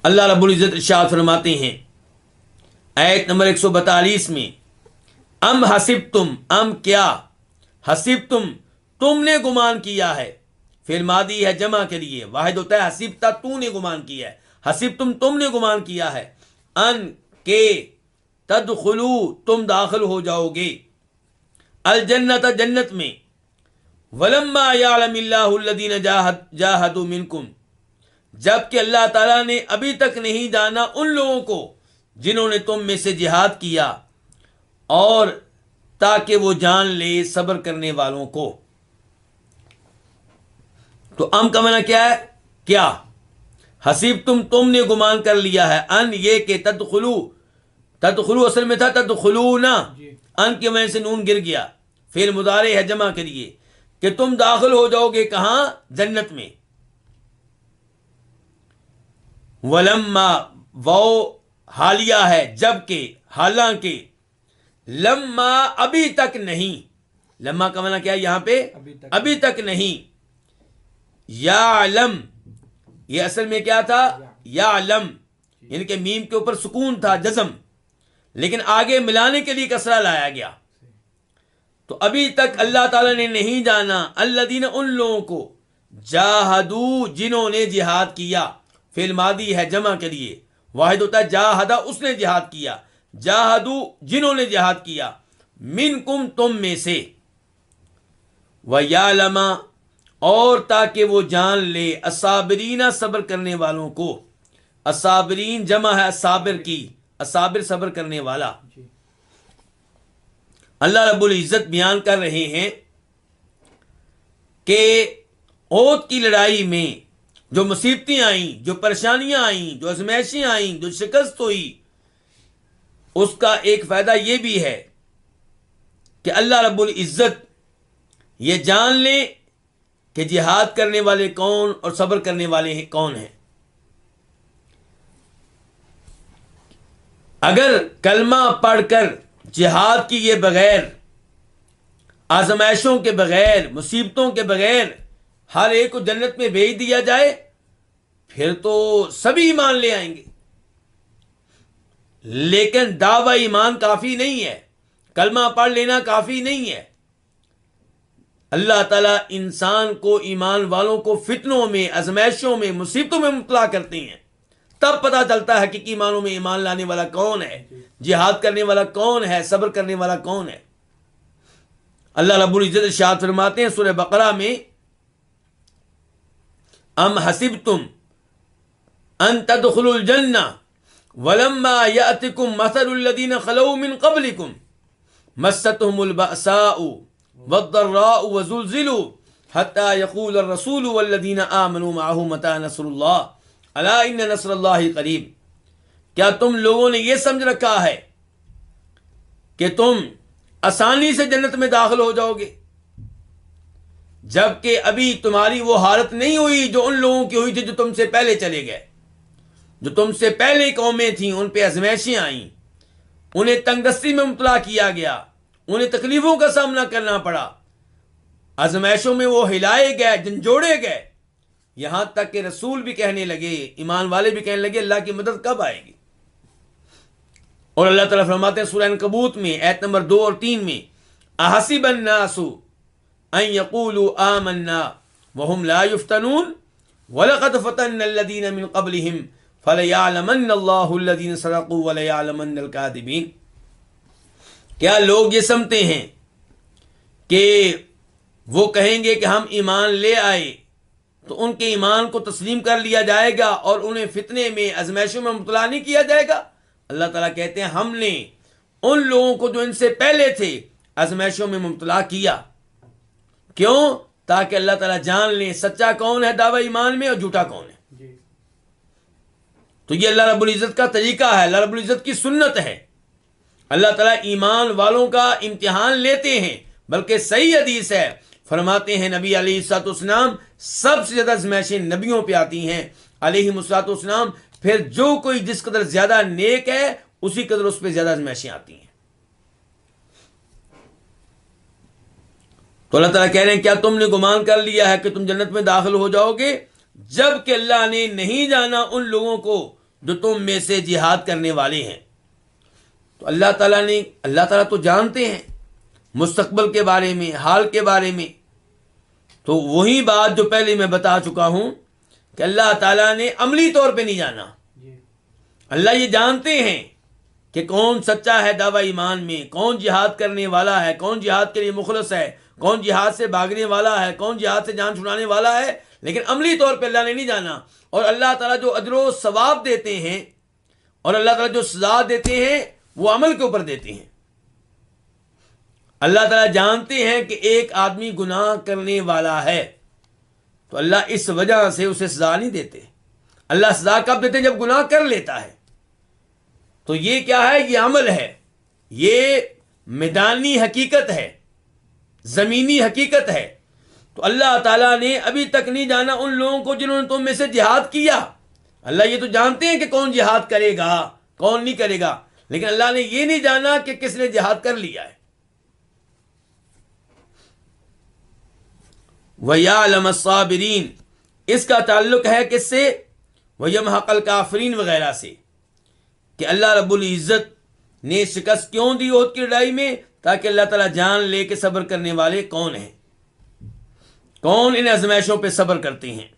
اللہ رب العزت ارشاد فرماتے ہیں آیت نمبر 142 میں، ام حسبتم، ام کیا، حسبتم تم نے گمان کیا ہے، فعل ماضی ہے جمع کے لیے، واحد ہوتا ہے حسبتا تو نے گمان کیا ہے، حسبتم تم نے گمان کیا ہے، ان کے تدخلو تم داخل ہو جاؤ گے، الجنت جنت میں، ولما یعلم اللہ الذین جاہدوا منکم جبکہ اللہ تعالیٰ نے ابھی تک نہیں جانا ان لوگوں کو جنہوں نے تم میں سے جہاد کیا، اور تاکہ وہ جان لے صبر کرنے والوں کو۔ تو ام کا معنی کیا ہے؟ کیا، حسیب تم نے گمان کر لیا ہے، ان یہ کہ تدخلو اصل میں تھا تدخلونا، ان کی وجہ سے نون گر گیا، فعل مضارع ہے جمع کے لیے، کہ تم داخل ہو جاؤ گے کہاں؟ جنت میں۔ ولما وہ حالیہ ہے جبکہ، حالانکہ، لما ابھی تک نہیں، لما کا معنی کیا ہے یہاں پہ؟ ابھی تک نہیں، یعلم یہ اصل میں کیا تھا؟ یعلم، یعنی کہ میم کے اوپر سکون تھا جزم، لیکن آگے ملانے کے لیے کسرہ لایا گیا، تو ابھی تک اللہ تعالیٰ نے نہیں جانا الذین ان لوگوں کو جاہدو جنہوں نے جہاد کیا، فعل ماضی ہے جمع کے لیے، واحد ہوتا ہے جاہدہ اس نے جہاد کیا، جاہدو جنہوں نے جہاد کیا، منکم تم میں سے، وَيَعْلَمَ اور تاکہ وہ جان لے الصابرین صبر کرنے والوں کو، الصابرین جمع ہے صابر کی، الصابر صبر کرنے والا۔ اللہ رب العزت بیان کر رہے ہیں کہ احد کی لڑائی میں جو مصیبتیں آئیں، جو پریشانیاں آئیں، جو آزمائشیں آئیں، جو شکست ہوئی، اس کا ایک فائدہ یہ بھی ہے کہ اللہ رب العزت یہ جان لیں کہ جہاد کرنے والے کون اور صبر کرنے والے کون ہیں۔ اگر کلمہ پڑھ کر جہاد کیے بغیر، آزمائشوں کے بغیر، مصیبتوں کے بغیر ہر ایک کو جنت میں بھیج دیا جائے، پھر تو سبھی ایمان لے آئیں گے، لیکن دعوی ایمان کافی نہیں ہے، کلمہ پڑھ لینا کافی نہیں ہے۔ اللہ تعالیٰ انسان کو، ایمان والوں کو فتنوں میں، آزمائشوں میں، مصیبتوں میں مبتلا کرتے ہیں، تب پتہ چلتا ہے حقیقی معنوں میں ایمان لانے والا کون ہے، جہاد کرنے والا کون ہے، صبر کرنے والا کون ہے۔ اللہ رب العزت ارشاد فرماتے ہیں سورہ بقرہ میں، ام حسبتم ان تدخلوا الجنہ ولما یأتکم مثل الذین خلوا من قبلکم مستهم البأساء والضراء وزلزلوا حتى يقول الرسول والذین آمنوا معه متى نصر اللہ الا ان نصر اللہ قریب۔ کیا تم لوگوں نے یہ سمجھ رکھا ہے کہ تم آسانی سے جنت میں داخل ہو جاؤ گے، جبکہ ابھی تمہاری وہ حالت نہیں ہوئی جو ان لوگوں کی ہوئی تھی جو تم سے پہلے چلے گئے، جو تم سے پہلے قومیں تھیں، ان پہ آزمائشیں آئیں، انہیں تنگ دستی میں مبتلا کیا گیا، انہیں تکلیفوں کا سامنا کرنا پڑا، آزمائشوں میں وہ ہلائے گئے، جھنجھوڑے گئے، یہاں تک کہ رسول بھی کہنے لگے، ایمان والے بھی کہنے لگے اللہ کی مدد کب آئے گی۔ اور اللہ تعالیٰ فرماتے ہیں سورہ عنکبوت میں آیت نمبر 2 اور 3 میں، احسب الناس ان یقولوا آمنا وهم لا یفتنون ولقد فتنا الذین من قبلهم فلیعلمن اللہ الذین صدقوا ولیعلمن الکاذبین۔ کیا لوگ یہ سمجھتے ہیں کہ وہ کہیں گے کہ ہم ایمان لے آئے تو ان کے ایمان کو تسلیم کر لیا جائے گا اور انہیں فتنے میں، آزمائشوں میں مبتلا نہیں کیا جائے گا؟ اللہ تعالیٰ کہتے ہیں ہم نے ان لوگوں کو جو ان سے پہلے تھے آزمائشوں میں مبتلا کیا۔ کیوں؟ تاکہ اللہ تعالیٰ جان لیں سچا کون ہے دعوی ایمان میں اور جھوٹا کون ہے۔ تو یہ اللہ رب العزت کا طریقہ ہے، اللہ رب العزت کی سنت ہے۔ اللہ تعالیٰ ایمان والوں کا امتحان لیتے ہیں، بلکہ صحیح حدیث ہے، فرماتے ہیں نبی علیہ الصلوۃ والسلام سب سے زیادہ آزمائشیں نبیوں پہ آتی ہیں علیہ الصلوۃ والسلام، پھر جو کوئی جس قدر زیادہ نیک ہے اسی قدر اس پہ زیادہ آزمائشیں آتی ہیں۔ تو اللہ تعالیٰ کہہ رہے ہیں کیا تم نے گمان کر لیا ہے کہ تم جنت میں داخل ہو جاؤ گے، جب کہ اللہ نے نہیں جانا ان لوگوں کو جو تم میں سے جہاد کرنے والے ہیں۔ تو اللہ تعالیٰ تو جانتے ہیں مستقبل کے بارے میں، حال کے بارے میں۔ تو وہی بات جو پہلے میں بتا چکا ہوں کہ اللہ تعالیٰ نے عملی طور پہ نہیں جانا۔ اللہ یہ جانتے ہیں کہ کون سچا ہے دعوی ایمان میں، کون جہاد کرنے والا ہے، کون جہاد کے لیے مخلص ہے، کون جہاد سے بھاگنے والا ہے، کون جہاد سے جان چھڑانے والا ہے، لیکن عملی طور پہ اللہ نے نہیں جانا۔ اور اللہ تعالیٰ جو اجر و ثواب دیتے ہیں اور اللہ تعالیٰ جو سزا دیتے ہیں وہ عمل کے اوپر دیتے ہیں۔ اللہ تعالیٰ جانتے ہیں کہ ایک آدمی گناہ کرنے والا ہے تو اللہ اس وجہ سے اسے سزا نہیں دیتے۔ اللہ سزا کب دیتے؟ جب گناہ کر لیتا ہے۔ تو یہ کیا ہے؟ یہ عمل ہے، یہ میدانی حقیقت ہے، زمینی حقیقت ہے۔ تو اللہ تعالیٰ نے ابھی تک نہیں جانا ان لوگوں کو جنہوں نے تم میں سے جہاد کیا۔ اللہ یہ تو جانتے ہیں کہ کون جہاد کرے گا، کون نہیں کرے گا، لیکن اللہ نے یہ نہیں جانا کہ کس نے جہاد کر لیا ہے۔ وَيَعْلَمَ الصَّابِرِينَ، اس کا تعلق ہے کس سے؟ وَيَمْحَقَ الْكَافِرِينَ وغیرہ سے، کہ اللہ رب العزت نے شکست کیوں دی احد کی لڑائی میں؟ تاکہ اللہ تعالیٰ جان لے کہ صبر کرنے والے کون ہیں، کون ان آزمائشوں پہ صبر کرتے ہیں۔